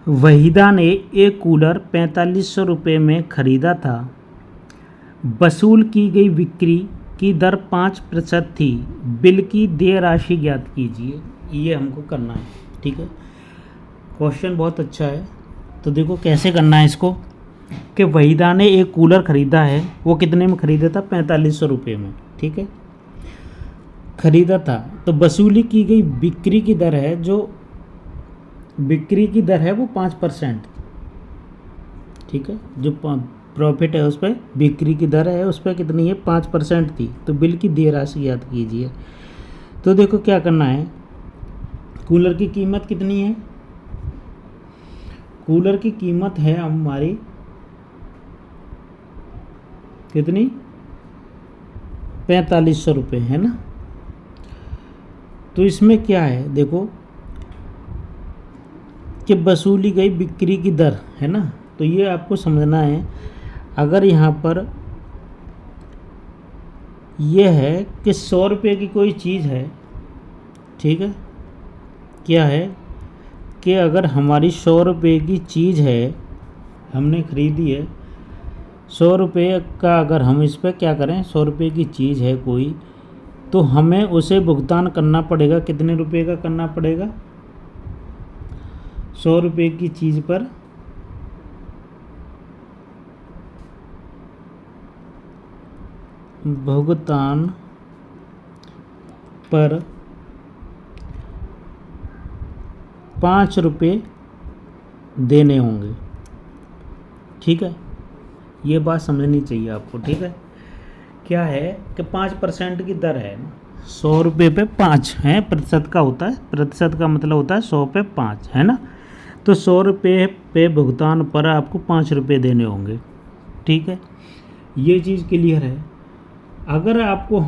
वहीदा ने एक कूलर 4500 रुपये में ख़रीदा था। वसूल की गई बिक्री की दर 5% थी। बिल की देय राशि ज्ञात कीजिए। ये हमको करना है, ठीक है। क्वेश्चन बहुत अच्छा है। तो देखो कैसे करना है इसको, कि वहीदा ने एक कूलर ख़रीदा है। वो कितने में ख़रीदा था? 4500 रुपये में, ठीक है, ख़रीदा था। तो वसूली की गई बिक्री की दर है, जो बिक्री की दर है वो 5%, ठीक है। जो प्रॉफिट है उस पर बिक्री की दर है, उस पर कितनी है? 5% थी। तो बिल की देय राशि याद कीजिए। तो देखो क्या करना है, कूलर की कीमत कितनी है? कूलर की कीमत है हमारी कितनी? 4500 रुपये, है ना। तो इसमें क्या है देखो, कि वसूली गई बिक्री की दर, है ना। तो ये आपको समझना है। अगर यहाँ पर यह है कि 100 रुपये की कोई चीज़ है, ठीक है, क्या है कि अगर हमारी 100 रुपये की चीज़ है, हमने ख़रीदी है 100 रुपये का, अगर हम इस पर क्या करें, 100 रुपये की चीज़ है कोई, तो हमें उसे भुगतान करना पड़ेगा। कितने रुपये का करना पड़ेगा? 100 रुपये की चीज़ पर भुगतान पर 5 रुपये देने होंगे, ठीक है। ये बात समझनी चाहिए आपको, ठीक है। क्या है कि 5% की दर है ना, 100 रुपये पे 5 है, प्रतिशत का होता है। प्रतिशत का मतलब होता है 100 पे 5, है ना। तो 100 रुपये पे भुगतान पर आपको 5 रुपये देने होंगे, ठीक है। ये चीज़ क्लियर है। अगर आपको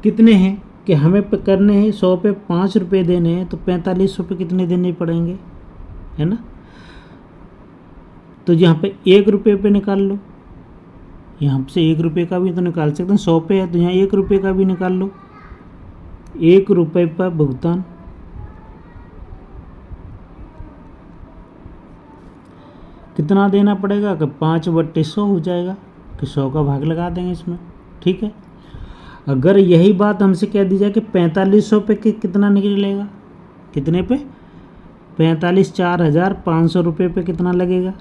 कितने हैं कि हमें पे करने हैं, 100 पे 5 रुपये देने हैं, तो 4500 पे कितने देने पड़ेंगे, है ना। तो यहाँ पे 1 रुपये पे निकाल लो, यहाँ से 1 रुपये का भी तो निकाल सकते हैं। 100 पे है तो यहाँ 1 रुपये का भी निकाल लो। 1 रुपये पर भुगतान, कितना देना पड़ेगा? कि 5/100 हो जाएगा, कि 100 का भाग लगा देंगे इसमें, ठीक है। अगर यही बात हमसे कह दी जाए कि 4500 पे कितना निकलेगा, कितने पे? 45, 4500 रुपये पे कितना लगेगा?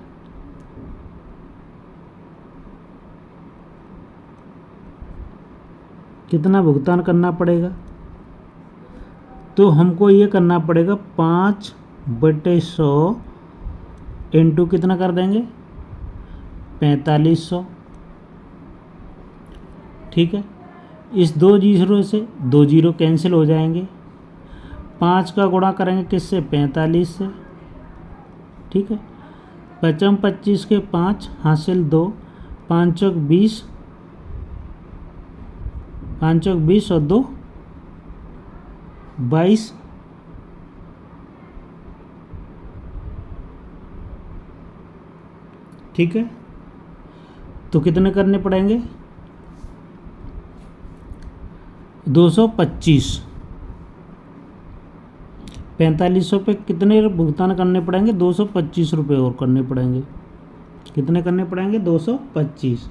कितना भुगतान करना पड़ेगा? तो हमको ये करना पड़ेगा 5/100 इंटू कितना कर देंगे? 4500, ठीक है। इस 2 जीरो से 2 जीरो कैंसिल हो जाएंगे। 5 का गुणा करेंगे किससे? 45 से, ठीक है। 5 25 के 5 हासिल 2, 5 20, 5 20 और 2 22, ठीक है। तो कितने करने पड़ेंगे? 225। 4500 पे कितने भुगतान करने पड़ेंगे? 225 रुपये और करने पड़ेंगे। कितने करने पड़ेंगे? 225।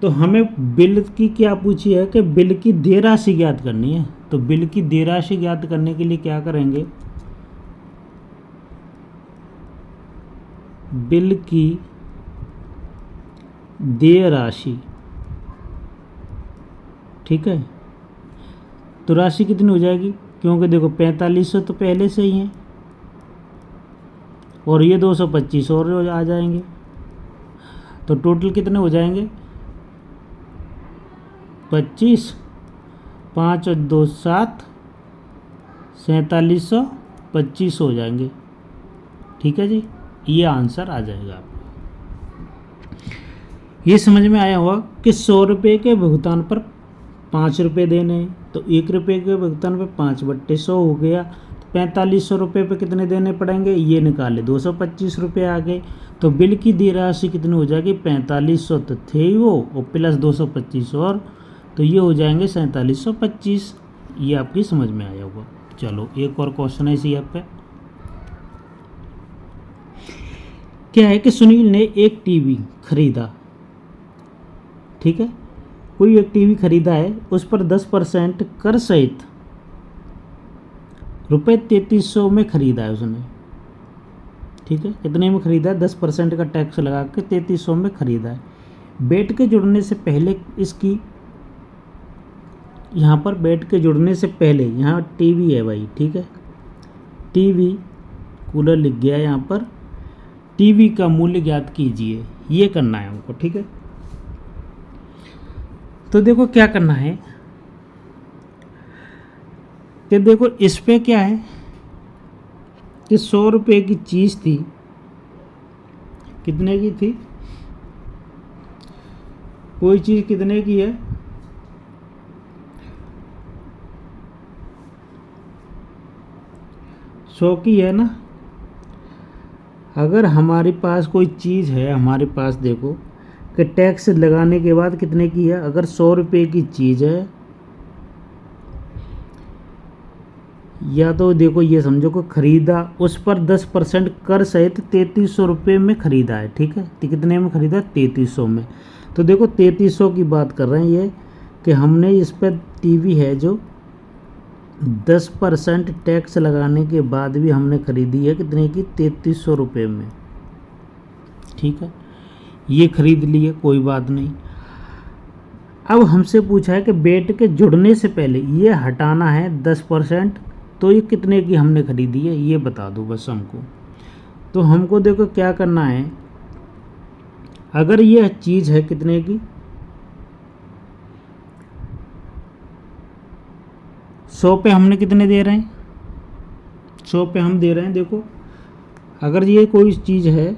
तो हमें बिल की क्या पूछी है कि बिल की देय राशि ज्ञात करनी है। तो बिल की देय राशि ज्ञात करने के लिए क्या करेंगे? बिल की देय राशि, ठीक है। तो राशि कितनी हो जाएगी? क्योंकि देखो 4500 तो पहले से ही है, और ये 225 और आ जाएंगे। तो टोटल कितने हो जाएंगे? 25, 5 और 2 7, 4725 हो जाएंगे, ठीक है जी। ये आंसर आ जाएगा आपको। ये समझ में आया होगा कि 100 रुपये के भुगतान पर 5 रुपये देने हैं। तो 1 रुपये के भुगतान पर 5/100 हो गया। 4500 रुपये पे कितने देने पड़ेंगे? ये निकाले, 225 रुपये आ गए। तो बिल की देय राशि कितनी हो जाएगी? 4500 तो थे ही वो, और प्लस 225 और, तो ये हो जाएंगे 4725। ये आपकी समझ में आया होगा। चलो एक और क्वेश्चन है इसी ऐप पे। क्या है कि सुनील ने एक टीवी खरीदा, ठीक है, कोई एक टीवी खरीदा है, उस पर 10% कर सहित रुपये 3300 में खरीदा है उसने, ठीक है, कितने में खरीदा है, 10% का टैक्स लगा के 3300 में खरीदा है। बेड के जुड़ने से पहले इसकी, यहाँ पर बेड के जुड़ने से पहले यहाँ टीवी है भाई, ठीक है, टीवी कूलर लिख गया यहाँ पर, टीवी का मूल्य ज्ञात कीजिए, ये करना है हमको, ठीक है। तो देखो क्या करना है कि देखो इस पे क्या है कि 100 रुपये की चीज़ थी, कितने की थी, कोई चीज़ कितने की है, 100 की है ना। अगर हमारे पास कोई चीज़ है, हमारे पास देखो कि टैक्स लगाने के बाद कितने की है, अगर 100 रुपये की चीज़ है, या तो देखो ये समझो कि खरीदा, उस पर 10% कर सहित 3300 रुपये में खरीदा है, ठीक है, तो कितने में खरीदा, 3300 में। तो देखो 3300 की बात कर रहे हैं ये कि हमने इस पर टीवी है जो 10% टैक्स लगाने के बाद भी हमने खरीदी है, कितने की, 3300 रुपये में, ठीक है, ये खरीद लिए, कोई बात नहीं। अब हमसे पूछा है कि बेड के जुड़ने से पहले ये हटाना है 10%, तो ये कितने की हमने खरीदी है, ये बता दो बस हमको। तो हमको देखो क्या करना है, अगर ये चीज़ है कितने की, 100 पे हमने कितने दे रहे हैं, 100 पे हम दे रहे हैं, देखो अगर ये कोई चीज़ है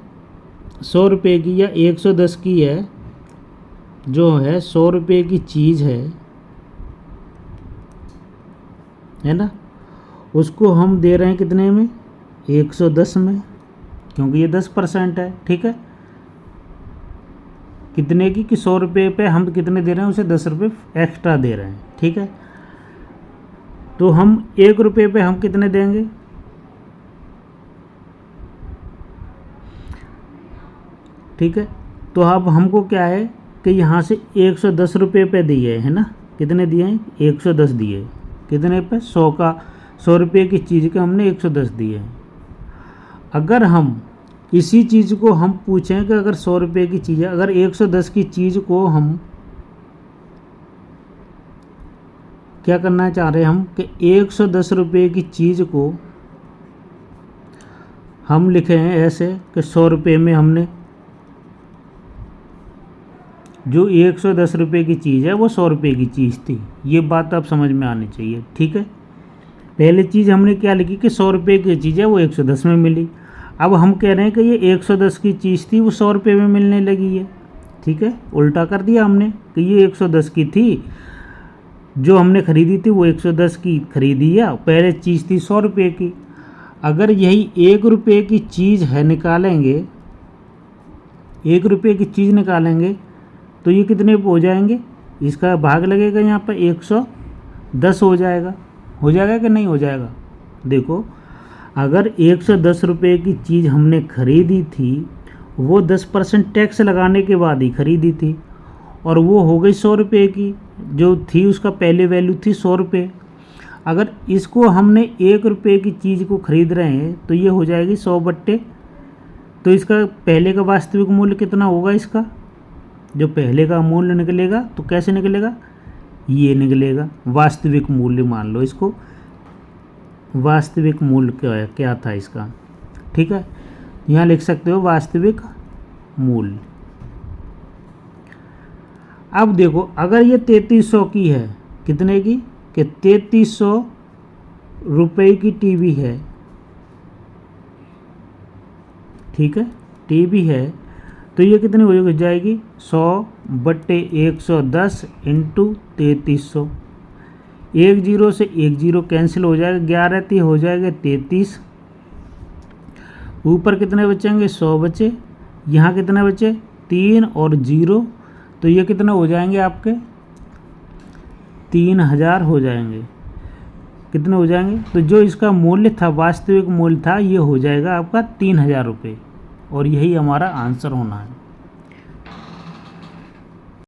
100 रुपये की या 110 की है, जो है 100 रुपये की चीज़ है ना, उसको हम दे रहे हैं कितने में, 110 में, क्योंकि ये 10% है, ठीक है, कितने की, कि 100 रुपये पे हम कितने दे रहे हैं, उसे 10 रुपये एक्स्ट्रा दे रहे हैं, ठीक है। तो हम 1 रुपये पे हम कितने देंगे, ठीक है। तो अब हमको क्या है कि यहाँ से 110 रुपये पे दिए है ना, कितने दिए हैं, 110 दिए, कितने पे, 100 का, 100 रुपये की चीज़ के हमने 110 दिए हैं। अगर हम इसी चीज़ को हम पूछें कि अगर 100 रुपये की चीज़ है, अगर 110 की चीज़ को हम क्या करना चाह रहे हैं हम कि 110 रुपये की चीज़ को हम लिखे हैं ऐसे कि 100 रुपये में हमने, जो 110 रुपये की चीज़ है वो 100 रुपये की चीज़ थी, ये बात आप समझ में आनी चाहिए, ठीक है। पहले चीज़ हमने क्या लिखी कि 100 रुपये की चीज़ है वो 110 में मिली, अब हम कह रहे हैं कि ये 110 की चीज़ थी वो 100 रुपये में मिलने लगी है, ठीक है, उल्टा कर दिया हमने कि ये 110 की थी, जो हमने ख़रीदी थी वो 110 की खरीदी है, पहले चीज़ थी 100 रुपये की। अगर यही 1 रुपये की चीज़ है, निकालेंगे 1 रुपये की चीज़ निकालेंगे तो ये कितने पे हो जाएंगे, इसका भाग लगेगा यहाँ पर 110 हो जाएगा कि नहीं हो जाएगा। देखो अगर 110 रुपये की चीज़ हमने खरीदी थी, वो 10% टैक्स लगाने के बाद ही खरीदी थी, और वो हो गई 100 रुपये की, जो थी उसका पहले वैल्यू थी 100 रुपये। अगर इसको हमने 1 रुपये की चीज़ को ख़रीद रहे हैं तो ये हो जाएगी 100 बट्टे, तो इसका पहले का वास्तविक मूल्य कितना होगा, इसका जो पहले का मूल्य निकलेगा तो कैसे निकलेगा, ये निकलेगा वास्तविक मूल्य, मान लो इसको वास्तविक मूल्य क्या था इसका, ठीक है, यहाँ लिख सकते हो वास्तविक मूल्य। अब देखो अगर ये 3300 की है, कितने की, कि 3300 रुपये की टीवी है, ठीक है, टीवी है, तो ये कितनी हो जाएगी, 100 बट्टे 110 इंटू 3300, 1 जीरो से 1 जीरो कैंसिल हो जाएगा, 11 ती हो जाएगा 33, ऊपर कितने बचेंगे, 100 बचे, यहाँ कितने बचे, 3 और 0, तो ये कितने हो जाएंगे आपके, 3000 हो जाएंगे, कितने हो जाएंगे, तो जो इसका मूल्य था, वास्तविक मूल्य था, ये हो जाएगा आपका 3000 रुपये, और यही हमारा आंसर होना है।